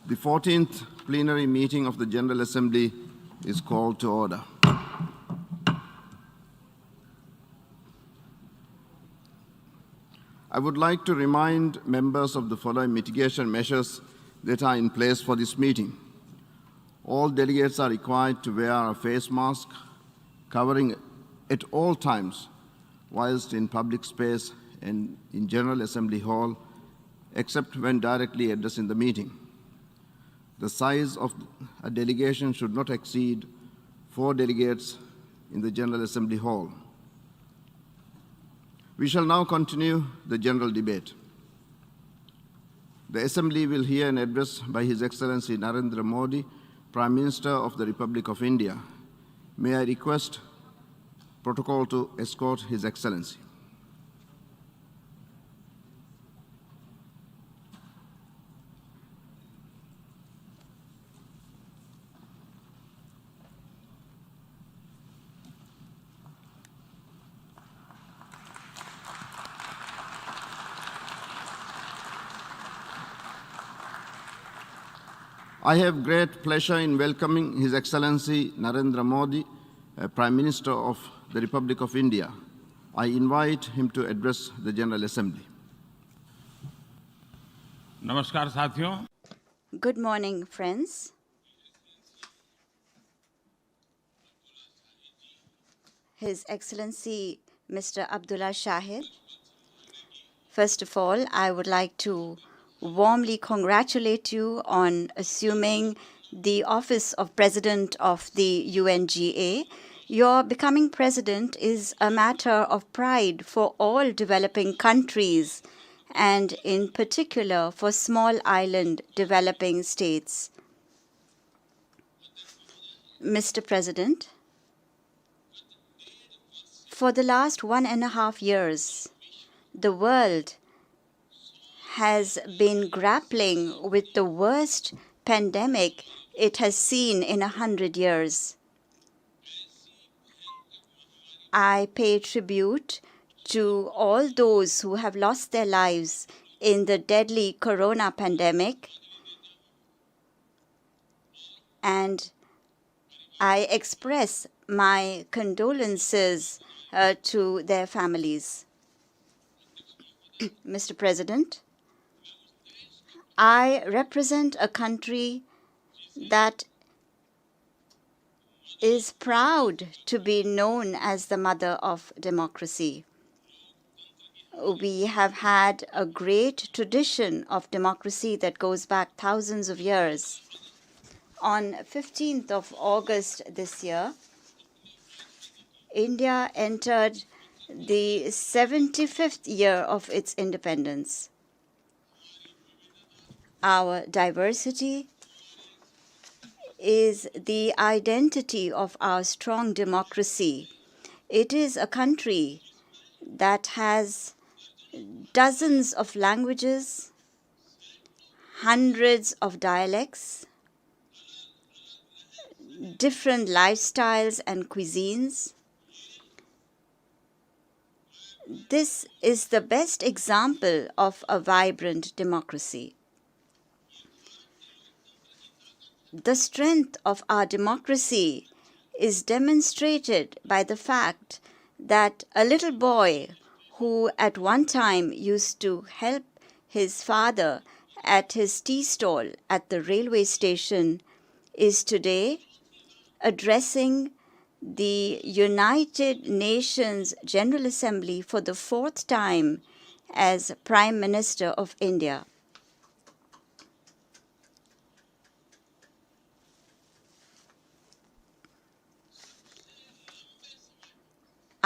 The 14th plenary meeting of the General Assembly is called to order. I would like to remind members of the following mitigation measures that are in place for this meeting. All delegates are required to wear a face mask covering at all times whilst in public space and in General Assembly Hall, except when directly addressing the meeting. The size of a delegation should not exceed 4 delegates in the General Assembly Hall. We shall now continue the general debate. The Assembly will hear an address by His Excellency Narendra Modi, Prime Minister of the Republic of India. May I request protocol to escort His Excellency. I have great pleasure in welcoming His Excellency Narendra Modi, Prime Minister of the Republic of India. I invite him to address the General Assembly. Namaskar, साथियों. Good morning, friends. His Excellency Mr. Abdullah Shahid. First of all, I would like to warmly congratulate you on assuming the office of President of the UNGA. Your becoming president is a matter of pride for all developing countries, and in particular for small island developing states. Mr. President, for the last 1.5 years, the world has been grappling with the worst pandemic it has seen in 100 years. I pay tribute to all those who have lost their lives in the deadly corona pandemic, and I express my condolences to their families. Mr. President, I represent a country that is proud to be known as the mother of democracy. We have had a great tradition of democracy that goes back thousands of years. On 15th of August this year, India entered the 75th year of its independence. Our diversity is the identity of our strong democracy. It is a country that has dozens of languages, hundreds of dialects, different lifestyles and cuisines. This is the best example of a vibrant democracy. The strength of our democracy is demonstrated by the fact that a little boy who at one time used to help his father at his tea stall at the railway station is today addressing the United Nations General Assembly for the 4th time as Prime Minister of India.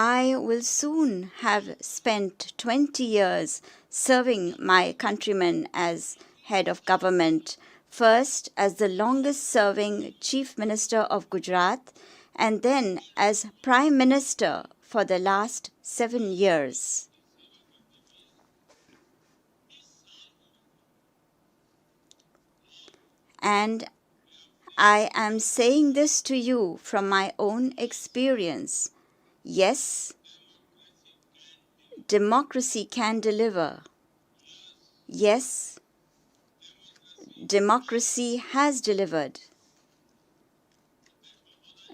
I will soon have spent 20 years serving my countrymen as head of government, first as the longest-serving Chief Minister of Gujarat, and then as Prime Minister for the last 7 years. And I am saying this to you from my own experience. Yes, democracy can deliver. Yes, democracy has delivered.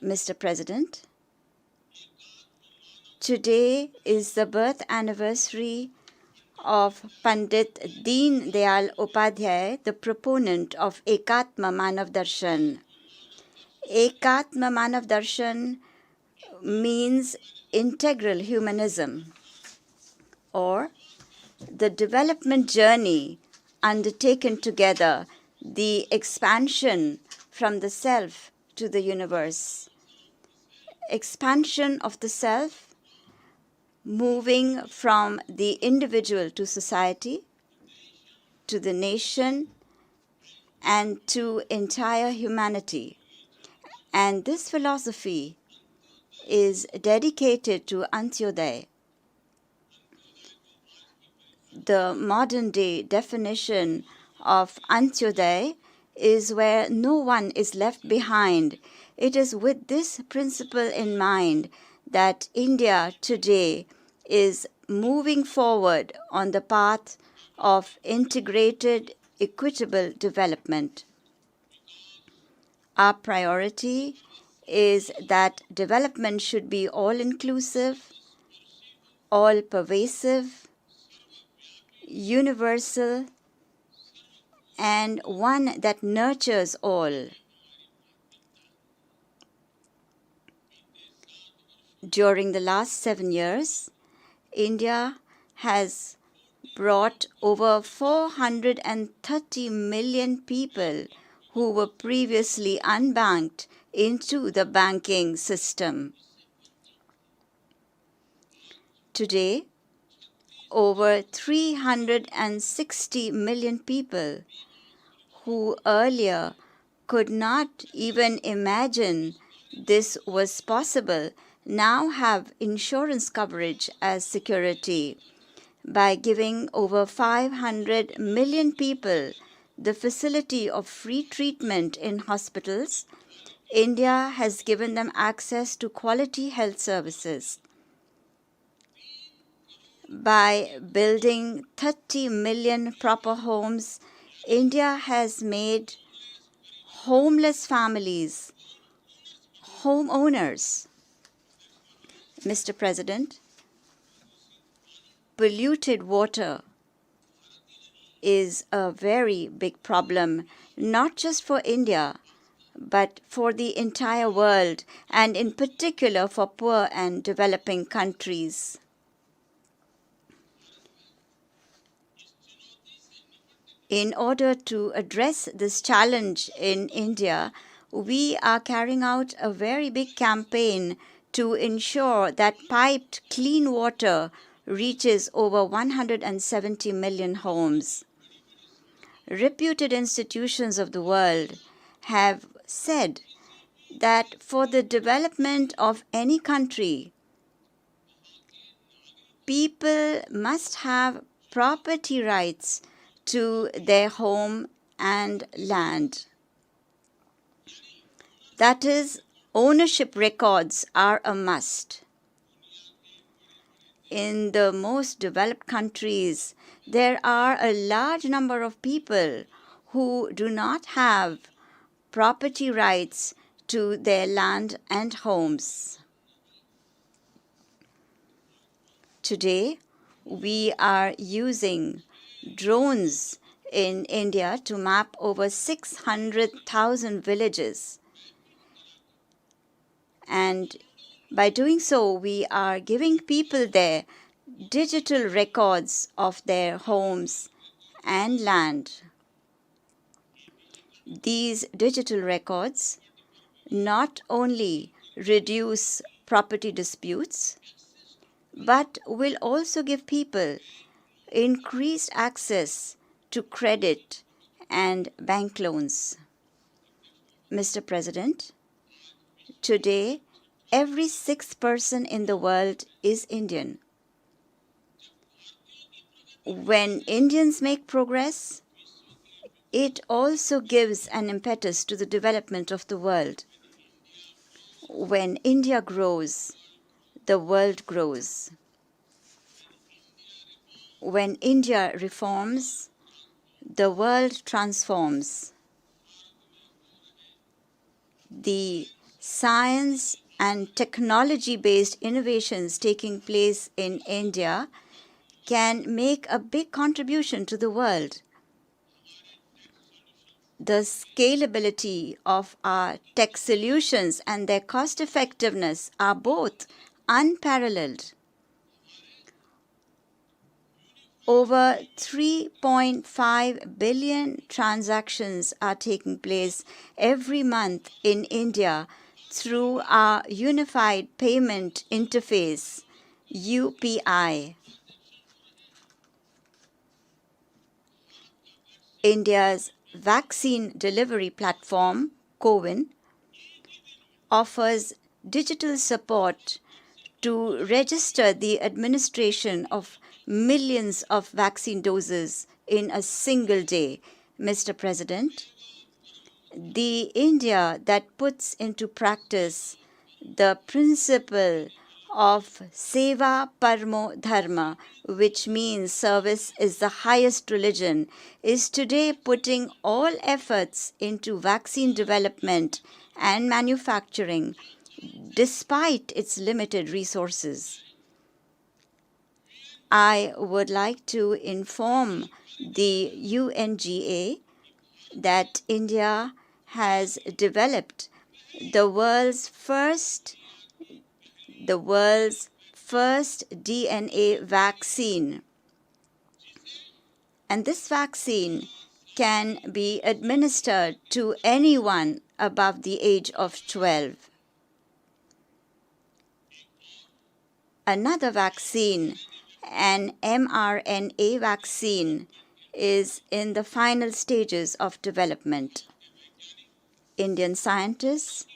Mr. President, today is the birth anniversary of Pandit Deen Dayal Upadhyay, the proponent of Ekatma Manav Darshan. Ekatma Manav Darshan means integral humanism, or the development journey undertaken together, the expansion from the self to the universe. Expansion of the self, moving from the individual to society, to the nation, and to entire humanity. And this philosophy is dedicated to Antyodaya. The modern day definition of Antyodaya is where no one is left behind. It is with this principle in mind that India today is moving forward on the path of integrated, equitable development. Our priority is that development should be all-inclusive, all-pervasive, universal, and one that nurtures all. During the last 7 years, India has brought over 430 million people who were previously unbanked into the banking system. Today, over 360 million people who earlier could not even imagine this was possible now have insurance coverage as security. By giving over 500 million people the facility of free treatment in hospitals, India has given them access to quality health services. By building 30 million proper homes, India has made homeless families homeowners. Mr. President, polluted water is a very big problem, not just for India, but for the entire world, and in particular for poor and developing countries. In order to address this challenge in India, we are carrying out a very big campaign to ensure that piped clean water reaches over 170 million homes. Reputed institutions of the world have said that for the development of any country, people must have property rights to their home and land. That is, ownership records are a must. In the most developed countries, there are a large number of people who do not have property rights to their land and homes. Today, we are using drones in India to map over 600,000 villages. And by doing so, we are giving people there digital records of their homes and land. These digital records not only reduce property disputes, but will also give people increased access to credit and bank loans. Mr. President, today, every sixth person in the world is Indian. When Indians make progress, it also gives an impetus to the development of the world. When India grows, the world grows. When India reforms, the world transforms. The science and technology-based innovations taking place in India can make a big contribution to the world. The scalability of our tech solutions and their cost effectiveness are both unparalleled. Over 3.5 billion transactions are taking place every month in India through our Unified Payment Interface, UPI. India's vaccine delivery platform, CoWIN, offers digital support to register the administration of millions of vaccine doses in a single day. Mr. President, the India that puts into practice the principle of Seva Parmo Dharma, which means service is the highest religion, is today putting all efforts into vaccine development and manufacturing despite its limited resources. I would like to inform the UNGA that India has developed the world's first DNA vaccine. And this vaccine can be administered to anyone above the age of 12. Another vaccine, an mRNA vaccine, is in the final stages of development. Indian scientists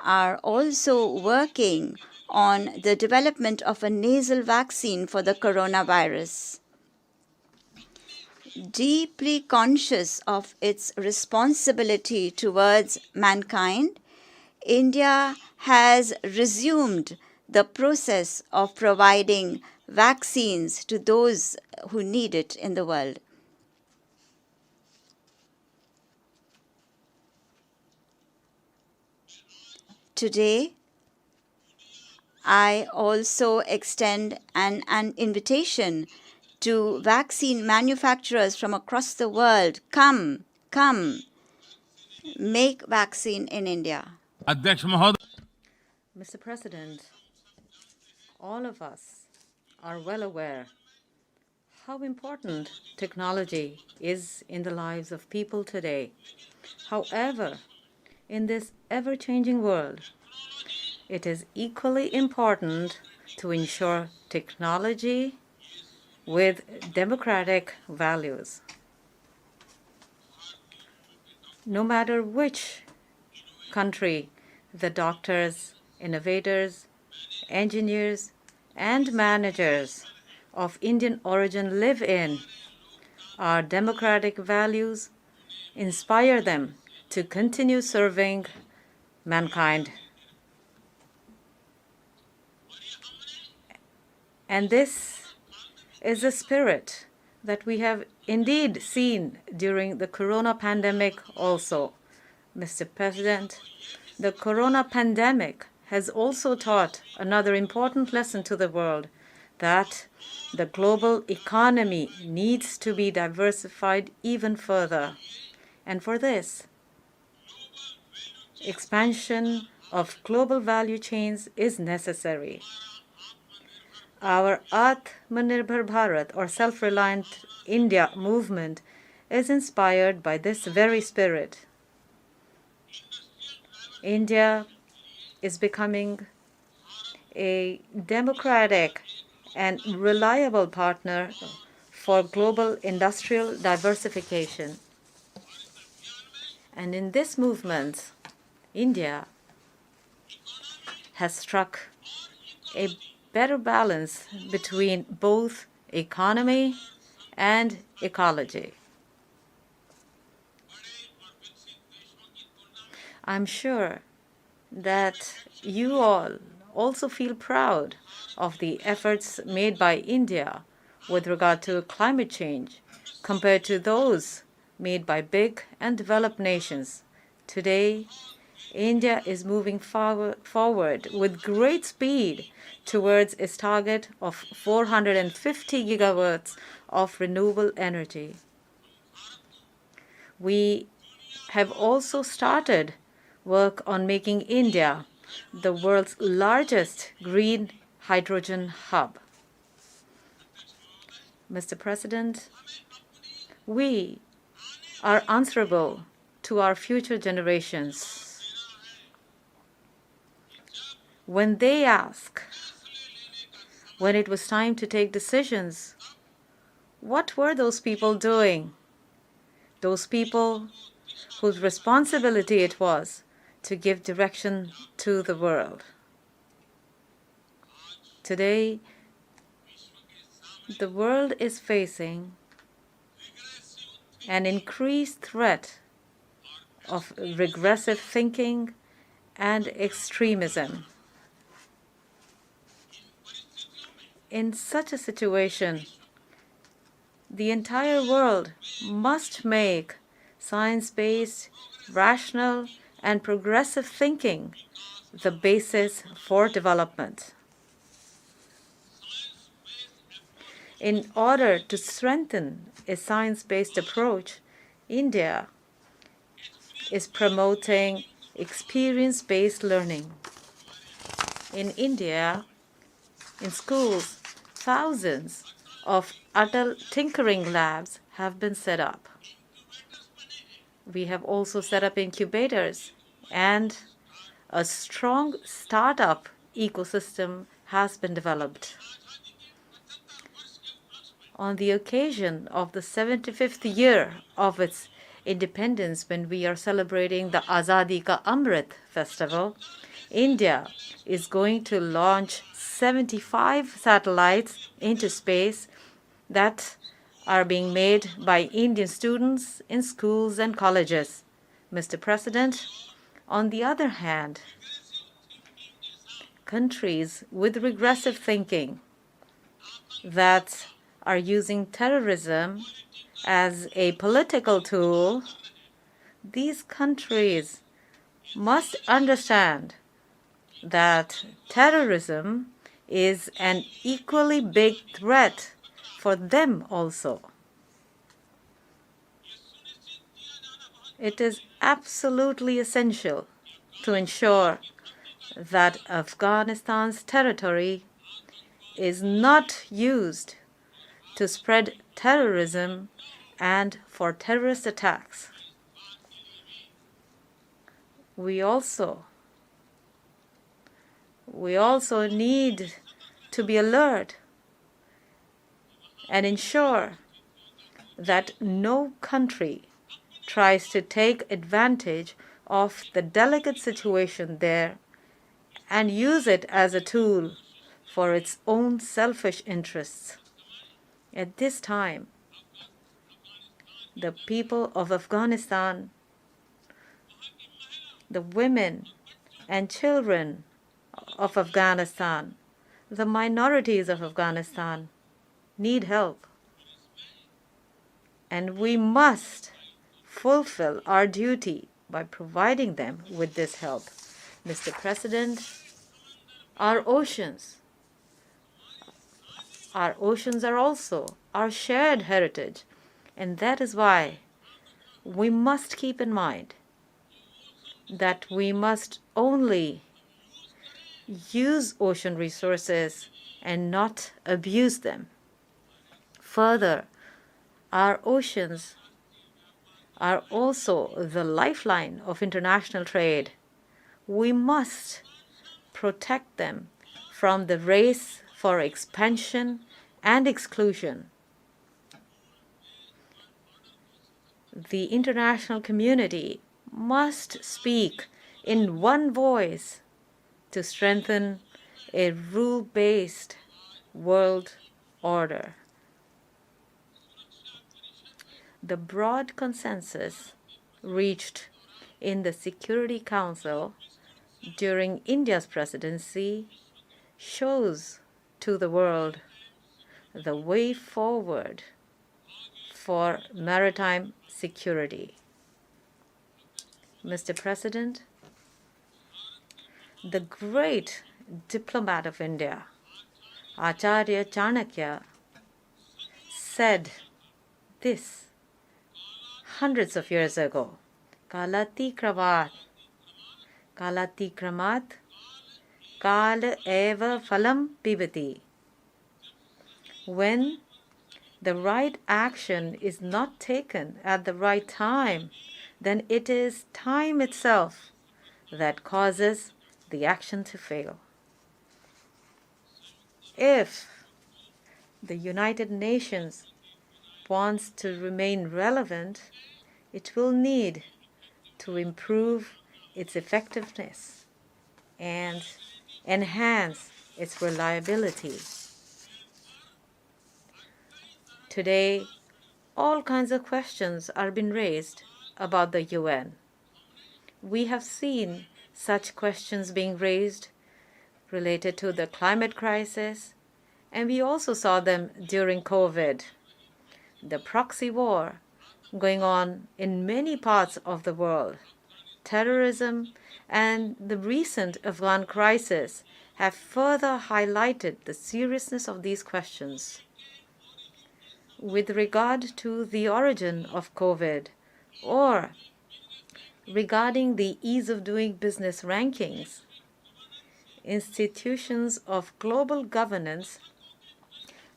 are also working on the development of a nasal vaccine for the coronavirus. Deeply conscious of its responsibility towards mankind, India has resumed the process of providing vaccines to those who need it in the world. Today, I also extend an invitation to vaccine manufacturers from across the world. Come, make vaccine in India. अध्यक्ष महोदय, Mr. President, all of us are well aware how important technology is in the lives of people today. However, in this ever-changing world, it is equally important to ensure technology with democratic values. No matter which country the doctors, innovators, engineers, and managers of Indian origin live in, our democratic values inspire them to continue serving mankind. And this is a spirit that we have indeed seen during the corona pandemic also. Mr. President, the corona pandemic has also taught another important lesson to the world, that the global economy needs to be diversified even further. And for this, expansion of global value chains is necessary. Our Atmanirbhar Bharat, or self-reliant India movement, is inspired by this very spirit. India is becoming a democratic and reliable partner for global industrial diversification. And in this movement, India has struck a better balance between both economy and ecology. I'm sure that you all also feel proud of the efforts made by India with regard to climate change, compared to those made by big and developed nations. Today, India is moving forward with great speed towards its target of 450 gigawatts of renewable energy. We have also started work on making India the world's largest green hydrogen hub. Mr. President, we are answerable to our future generations. When they ask, when it was time to take decisions, what were those people doing? Those people whose responsibility it was to give direction to the world. Today, the world is facing an increased threat of regressive thinking and extremism. In such a situation, the entire world must make science-based, rational, and progressive thinking the basis for development. In order to strengthen a science-based approach, India is promoting experience-based learning. In India, in schools, thousands of adult tinkering labs have been set up. We have also set up incubators, and a strong startup ecosystem has been developed. On the occasion of the 75th year of its independence, when we are celebrating the Azadi Ka Amrit Festival, India is going to launch 75 satellites into space that are being made by Indian students in schools and colleges. Mr. President, on the other hand, countries with regressive thinking that are using terrorism as a political tool, these countries must understand that terrorism is an equally big threat for them also. It is absolutely essential to ensure that Afghanistan's territory is not used to spread terrorism and for terrorist attacks. We also need to be alert and ensure that no country tries to take advantage of the delicate situation there and use it as a tool for its own selfish interests. At this time, the people of Afghanistan, the women and children of Afghanistan, the minorities of Afghanistan need help. And we must fulfill our duty by providing them with this help. Mr. President, our oceans are also our shared heritage, and that is why we must keep in mind that we must only use ocean resources and not abuse them. Further, our oceans are also the lifeline of international trade. We must protect them from the race for expansion and exclusion. The international community must speak in one voice to strengthen a rule-based world order. The broad consensus reached in the Security Council during India's presidency shows to the world the way forward for maritime security. Mr. President, the great diplomat of India, Acharya Chanakya, said this hundreds of years ago, Kalati kramat, kal eva phalam pibati. When the right action is not taken at the right time, then it is time itself that causes the action to fail. If the United Nations wants to remain relevant, it will need to improve its effectiveness and enhance its reliability. Today, all kinds of questions are being raised about the UN. We have seen such questions being raised related to the climate crisis, and we also saw them during COVID. The proxy war going on in many parts of the world, terrorism, and the recent Afghan crisis have further highlighted the seriousness of these questions. With regard to the origin of COVID or regarding the ease of doing business rankings, institutions of global governance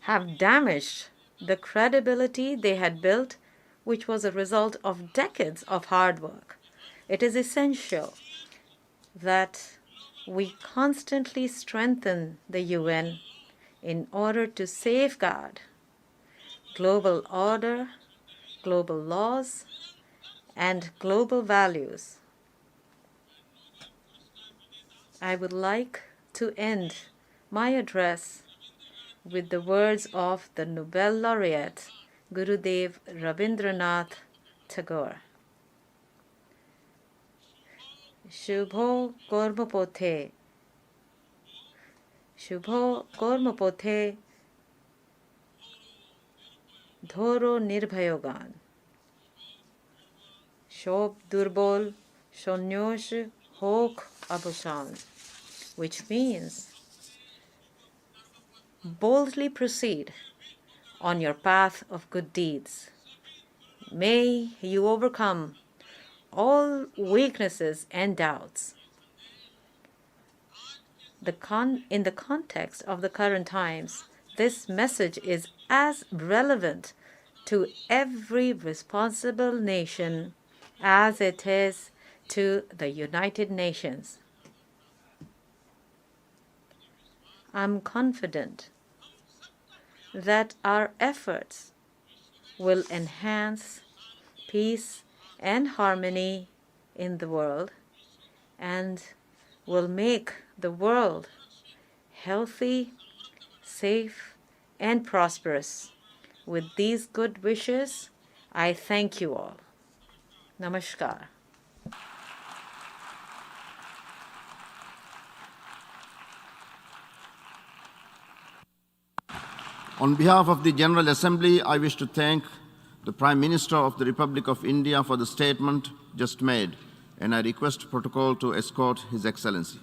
have damaged the credibility they had built, which was a result of decades of hard work. It is essential that we constantly strengthen the UN in order to safeguard global order, global laws, and global values. I would like to end my address with the words of the Nobel laureate Gurudev Rabindranath Tagore. Shubho Kormopothe, Shubho Kormopothe, Dhoro Nirbhayogan, Shob Durbol Shonyosh Hok Abushan, which means boldly proceed on your path of good deeds. May you overcome all weaknesses and doubts. In the context of the current times, this message is as relevant to every responsible nation as it is to the United Nations. I'm confident that our efforts will enhance peace and harmony in the world and will make the world healthy, safe, and prosperous. With these good wishes, I thank you all. Namaskar. On behalf of the General Assembly, I wish to thank the Prime Minister of the Republic of India for the statement just made, and I request protocol to escort His Excellency.